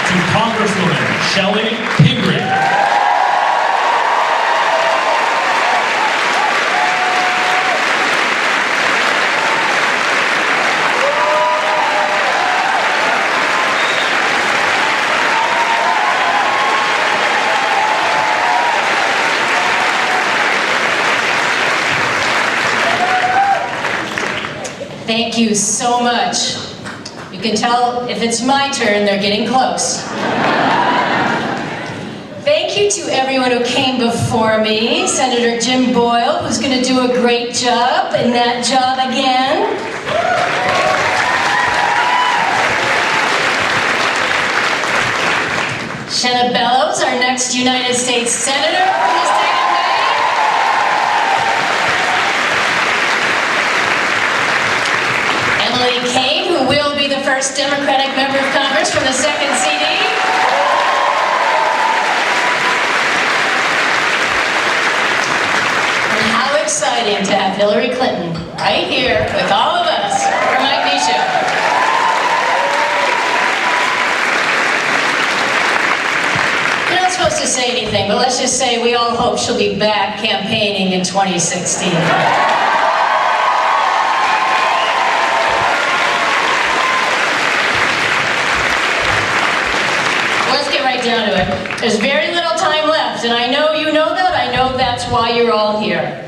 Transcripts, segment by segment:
to Congresswoman Chellie Pingree. Thank you so much. You can tell if it's my turn, they're getting close. Thank you to everyone who came before me. Senator Jim Boyle, who's going to do a great job in that job again. Shenna Bellows, our next United States Senator from the state of Cain, who will be the first Democratic member of Congress from the 2nd CD. And how exciting to have Hillary Clinton right here with all of us for Mike Michaud. You're not supposed to say anything, but let's just say we all hope she'll be back campaigning in 2016. Down to it. There's very little time left, and I know you know that. I know that's why you're all here.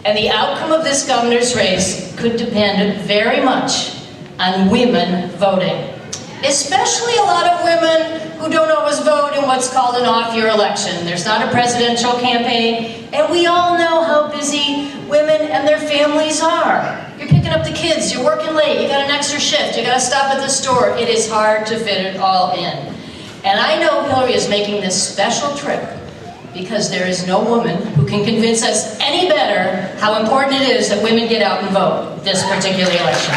And the outcome of this governor's race could depend very much on women voting. Especially a lot of women who don't always vote in what's called an off-year election. There's not a presidential campaign, and we all know how busy women and their families are. You're picking up the kids, you're working late, you got an extra shift, you got to stop at the store. It is hard to fit it all in. And I know Hillary is making this special trip because there is no woman who can convince us any better how important it is that women get out and vote this particular election.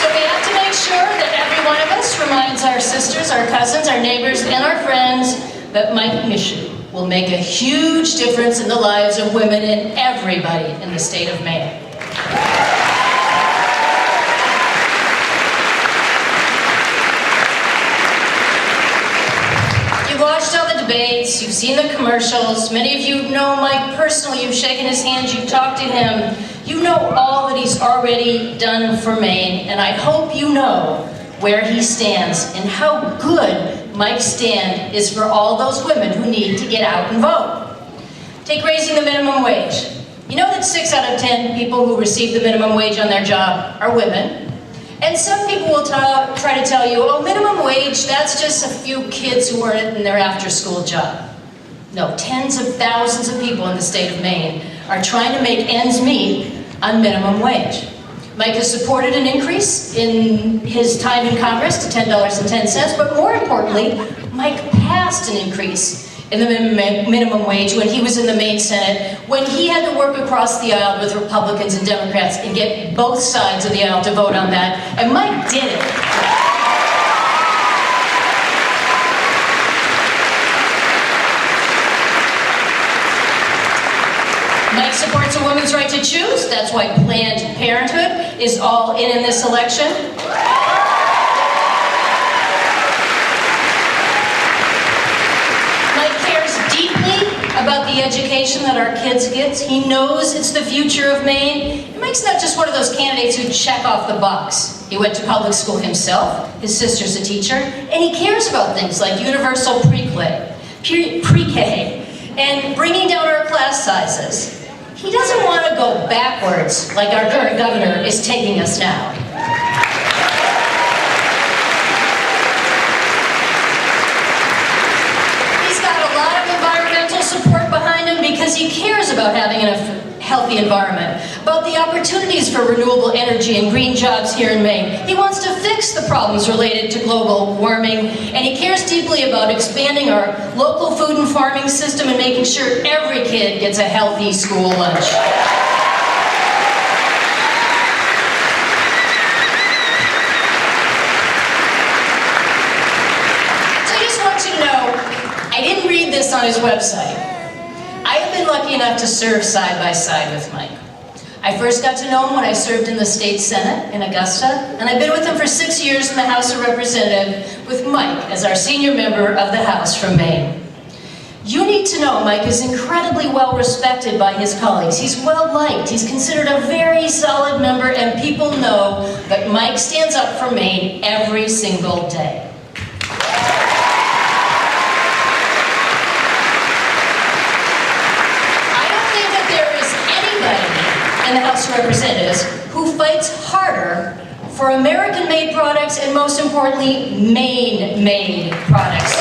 So we have to make sure that every one of us reminds our sisters, our cousins, our neighbors, and our friends that Mike Michaud will make a huge difference in the lives of women and everybody in the state of Maine. Watched all the debates, you've seen the commercials, many of you know Mike personally, you've shaken his hand, you've talked to him, you know all that he's already done for Maine, and I hope you know where he stands and how good Mike's stand is for all those women who need to get out and vote. Take raising the minimum wage. You know that 6 out of 10 people who receive the minimum wage on their job are women. And some people will try to tell you, oh, minimum wage, that's just a few kids who are in their after-school job. No, tens of thousands of people in the state of Maine are trying to make ends meet on minimum wage. Mike has supported an increase in his time in Congress to $10.10, but more importantly, Mike passed an increase in the minimum wage when he was in the Maine Senate, when he had to work across the aisle with Republicans and Democrats and get both sides of the aisle to vote on that, and Mike did it. Mike supports a woman's right to choose. That's why Planned Parenthood is all in this election. About the education that our kids get. He knows it's the future of Maine. And Mike's not just one of those candidates who check off the box. He went to public school himself, his sister's a teacher, and he cares about things like universal pre-K, and bringing down our class sizes. He doesn't want to go backwards like our current governor is taking us now. Support behind him because he cares about having a healthy environment, about the opportunities for renewable energy and green jobs here in Maine. He wants to fix the problems related to global warming, and he cares deeply about expanding our local food and farming system and making sure every kid gets a healthy school lunch. So I just want you to know, I didn't read this on his website. I have been lucky enough to serve side by side with Mike. I first got to know him when I served in the state senate in Augusta, and I've been with him for 6 years in the House of Representatives with Mike as our senior member of the House from Maine. You need to know Mike is incredibly well respected by his colleagues. He's well liked. He's considered a very solid member, and people know that Mike stands up for Maine every single day. I don't think that there is anybody in the House of Representatives who fights harder for American-made products and, most importantly, Maine-made products.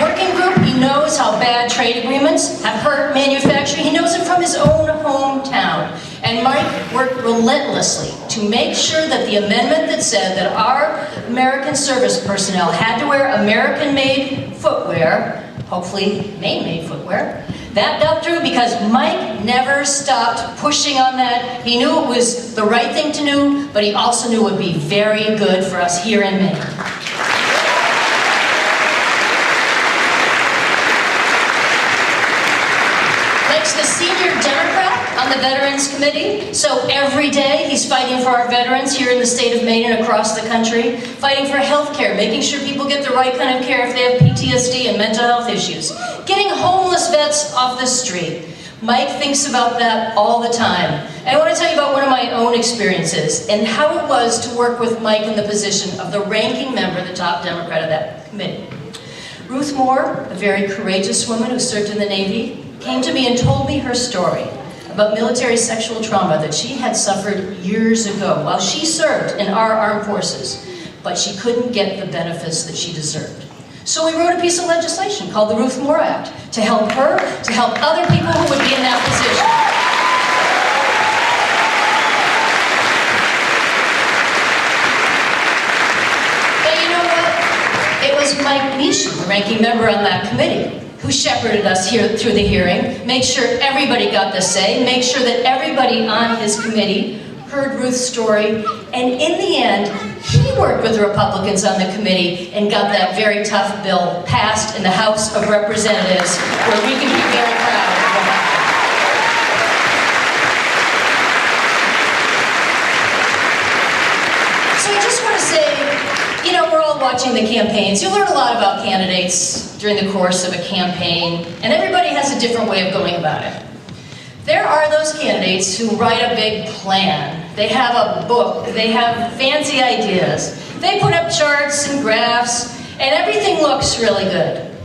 Working group, he knows how bad trade agreements have hurt manufacturing. He knows it from his own hometown. And Mike worked relentlessly to make sure that the amendment that said that our American service personnel had to wear American-made footwear, hopefully Maine-made footwear, that got through because Mike never stopped pushing on that. He knew it was the right thing to do, but he also knew it would be very good for us here in Maine. Mike's the senior Democrat on the Veterans Committee, so every day he's fighting for our veterans here in the state of Maine and across the country, fighting for health care, making sure people get the right kind of care if they have PTSD and mental health issues, getting homeless vets off the street. Mike thinks about that all the time. And I want to tell you about one of my own experiences and how it was to work with Mike in the position of the ranking member, the top Democrat of that committee. Ruth Moore, a very courageous woman who served in the Navy, came to me and told me her story about military sexual trauma that she had suffered years ago while she served in our armed forces, but she couldn't get the benefits that she deserved. So we wrote a piece of legislation called the Ruth Moore Act to help her, to help other people who would be in that position. But you know what? It was Mike Michaud, the ranking member on that committee, who shepherded us here through the hearing, made sure everybody got the say, made sure that everybody on his committee heard Ruth's story, and in the end, he worked with the Republicans on the committee and got that very tough bill passed in the House of Representatives, where we can be very proud of what happened. So I just want to say, you know, we're all watching the campaigns. You learn a lot about candidates during the course of a campaign, and everybody has a different way of going about it. There are those candidates who write a big plan. They have a book, they have fancy ideas. They put up charts and graphs, and everything looks really good.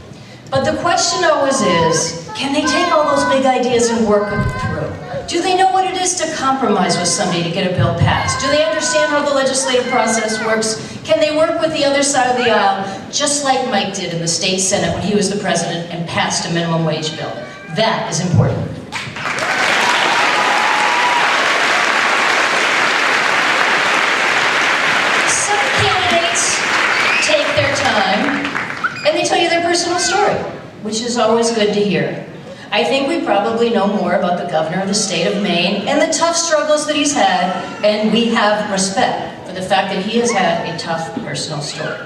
But the question always is, can they take all those big ideas and work them through? Do they know what it is to compromise with somebody to get a bill passed? Do they understand how the legislative process works? Can they work with the other side of the aisle, just like Mike did in the state senate when he was the president and passed a minimum wage bill? That is important. Some candidates take their time and they tell you their personal story, which is always good to hear. I think we probably know more about the governor of the state of Maine and the tough struggles that he's had, and we have respect for the fact that he has had a tough personal story.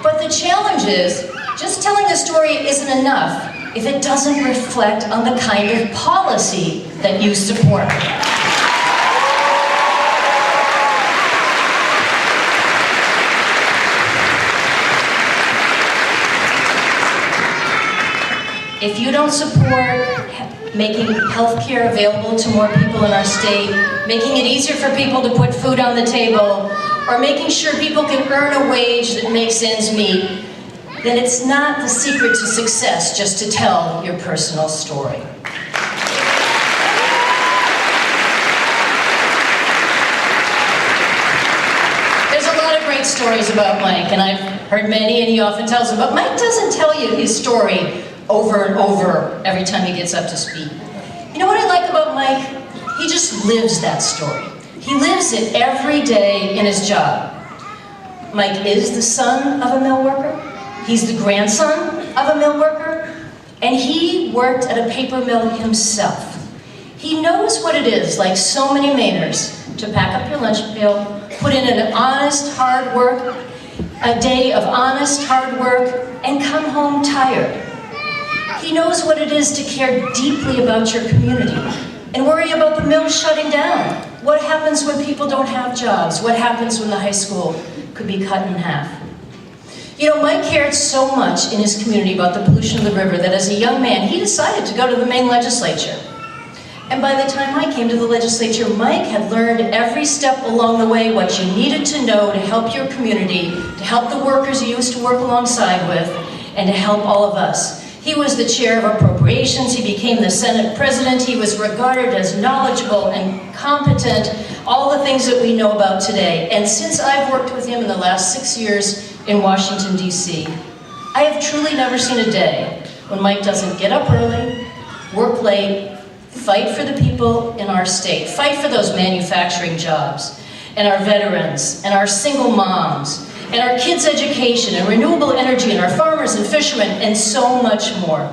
But the challenge is, just telling the story isn't enough if it doesn't reflect on the kind of policy that you support. If you don't support making health care available to more people in our state, making it easier for people to put food on the table, or making sure people can earn a wage that makes ends meet, then it's not the secret to success just to tell your personal story. There's a lot of great stories about Mike, and I've heard many, and he often tells them, but Mike doesn't tell you his story over and over every time he gets up to speak. You know what I like about Mike? He just lives that story. He lives it every day in his job. Mike is the son of a mill worker. He's the grandson of a mill worker. And he worked at a paper mill himself. He knows what it is, like so many Mainers, to pack up your lunch pail, put in an honest, hard work, a day of honest, hard work, and come home tired. He knows what it is to care deeply about your community and worry about the mill shutting down. What happens when people don't have jobs? What happens when the high school could be cut in half? You know, Mike cared so much in his community about the pollution of the river that as a young man, he decided to go to the Maine legislature. And by the time I came to the legislature, Mike had learned every step along the way what you needed to know to help your community, to help the workers you used to work alongside with, and to help all of us. He was the chair of appropriations, he became the Senate president, he was regarded as knowledgeable and competent, all the things that we know about today. And since I've worked with him in the last 6 years in Washington, D.C., I have truly never seen a day when Mike doesn't get up early, work late, fight for the people in our state, fight for those manufacturing jobs, and our veterans, and our single moms, and our kids' education, and renewable energy, and our farmers and fishermen, and so much more.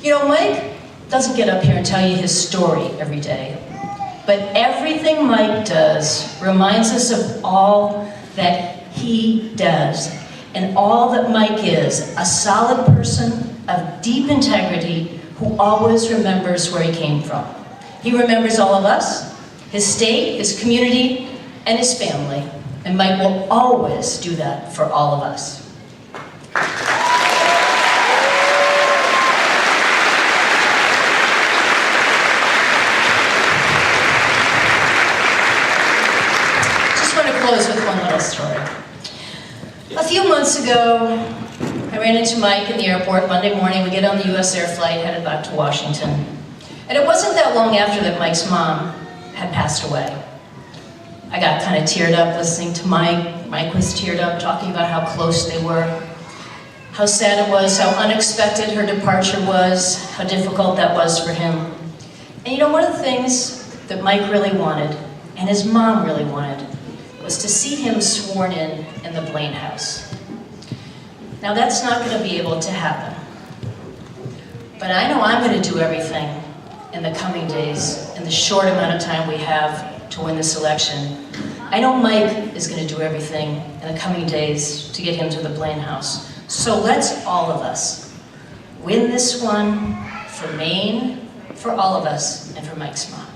You know, Mike doesn't get up here and tell you his story every day, but everything Mike does reminds us of all that he does, and all that Mike is, a solid person of deep integrity who always remembers where he came from. He remembers all of us, his state, his community, and his family. And Mike will always do that for all of us. Just want to close with one little story. A few months ago, I ran into Mike in the airport Monday morning. We get on the US Air flight headed back to Washington. And it wasn't that long after that Mike's mom had passed away. I got kind of teared up listening to Mike. Mike was teared up talking about how close they were, how sad it was, how unexpected her departure was, how difficult that was for him. And you know, one of the things that Mike really wanted, and his mom really wanted, was to see him sworn in the Blaine house. Now that's not going to be able to happen. But I know I'm going to do everything in the coming days, in the short amount of time we have to win this election. I know Mike is going to do everything in the coming days to get him to the Blaine house. So let's all of us win this one for Maine, for all of us, and for Mike's mom.